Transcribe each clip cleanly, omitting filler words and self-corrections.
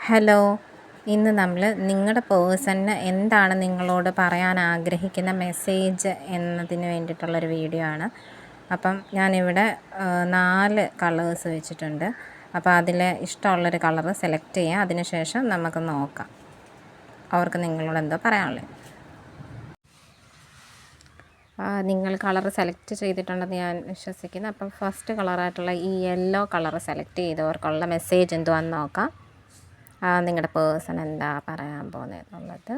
Hello, ഇന്ന് നമ്മൾ നിങ്ങളുടെ പേഴ്സണിന് എന്താണ് നിങ്ങളോട് പറയാൻ ആഗ്രഹിക്കുന്ന മെസ്സേജ് എന്നതിന് വേണ്ടിയിട്ടുള്ളൊരു വീഡിയോ ആണ്. അപ്പം ഞാനിവിടെ 4 കളേഴ്സ് വെച്ചിട്ടുണ്ട്. അപ്പോൾ അതിൽ ഇഷ്ടമുള്ളൊരു കളറ് സെലക്ട് ചെയ്യുക. അതിനുശേഷം നമുക്ക് നോക്കാം അവർക്ക് നിങ്ങളോട് എന്തോ പറയാനുള്ളത്. നിങ്ങൾ കളർ സെലക്ട് ചെയ്തിട്ടുണ്ടെന്ന് ഞാൻ വിശ്വസിക്കുന്നു. അപ്പം ഫസ്റ്റ് കളറായിട്ടുള്ള ഈ യെല്ലോ കളറ് സെലക്ട് ചെയ്തവർക്കുള്ള മെസ്സേജ് എന്തുവാന്ന് നോക്കാം. നിങ്ങളുടെ പേഴ്സൺ എന്താ പറയാൻ പോകുന്നതെന്നുള്ളത്.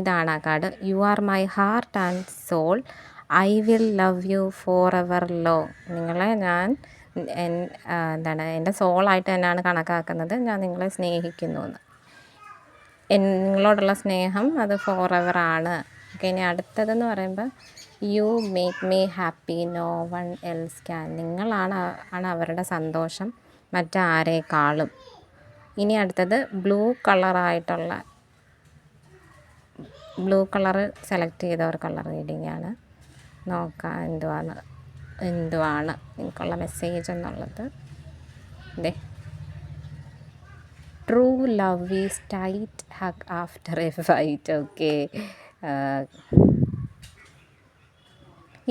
ഇതാണ് ആ card. You are my heart and soul, I will love you forever long. നിങ്ങളെ ഞാൻ എൻ്റെ സോളായിട്ട് തന്നെയാണ് കണക്കാക്കുന്നത്. ഞാൻ നിങ്ങളെ സ്നേഹിക്കുന്നു എന്ന്. നിങ്ങളോടുള്ള സ്നേഹം അത് ഫോർ എവർ ആണ്. ഓക്കെ, ഇനി അടുത്തതെന്ന് പറയുമ്പോൾ you make me happy, no one else can. നിങ്ങളാണ് അവരുടെ സന്തോഷം, മറ്റാരേക്കാളും. ഇനി അടുത്തത് ബ്ലൂ കളറ് സെലക്ട് ചെയ്തവർക്കുള്ള റീഡിംഗ് ആണ്. നോക്കാം എന്തുവാണ് നിങ്ങൾക്കുള്ള മെസ്സേജ് എന്നുള്ളത്. True love is tight hug after a fight. Okay,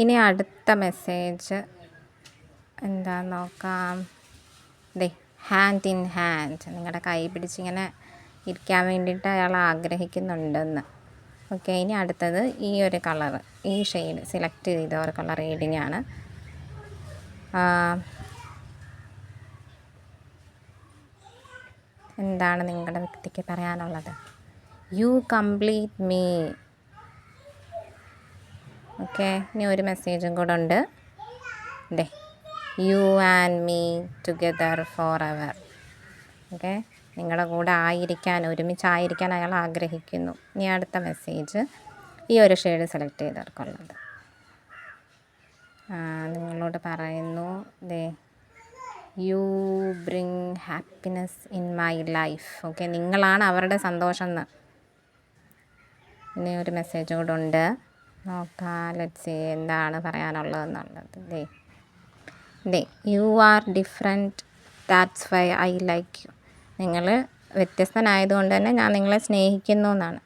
ഇനി അടുത്ത മെസ്സേജ് എന്താന്ന് നോക്കാം. ഹാൻഡ് ഇൻ ഹാൻഡ്, നിങ്ങളുടെ കൈ പിടിച്ചിങ്ങനെ ഇരിക്കാൻ വേണ്ടിയിട്ട് അയാൾ ആഗ്രഹിക്കുന്നുണ്ടെന്ന്. ഓക്കെ, ഇനി അടുത്തത് ഈ ഒരു കളറ്, ഈ ഷെയ്ഡ് സെലക്ട് ചെയ്തവർക്കുള്ള റീഡിംഗ് ആണ്. എന്താണ് നിങ്ങളുടെ വ്യക്തിക്ക് പറയാനുള്ളത്? You complete me. ഓക്കെ, ഇനി ഒരു മെസ്സേജും കൂടെ ഉണ്ട്. You and me together for ever. Okay, നിങ്ങളുടെ കൂടെ ഒരുമിച്ചായിരിക്കാൻ അയാൾ ആഗ്രഹിക്കുന്നു. ഇനി അടുത്ത മെസ്സേജ് ഈ ഒരു ഷെയ്ഡ് സെലക്ട് ചെയ്തവർക്കുള്ളത്. നിങ്ങളോട് പറയുന്നു, you bring happiness in my life. Okay, നിങ്ങളാണ് അവരുടെ സന്തോഷം എന്ന്. ഇനി ഒരു മെസ്സേജ് കൂടെ ഉണ്ട്. നോക്കാം, ലെറ്റ്സ് സീ എന്താണ് പറയാനുള്ളതെന്നുള്ളത്. You are different, that's why I like you. നിങ്ങൾ വ്യത്യസ്തനായതുകൊണ്ട് തന്നെ ഞാൻ നിങ്ങളെ സ്നേഹിക്കുന്നു എന്നാണ്.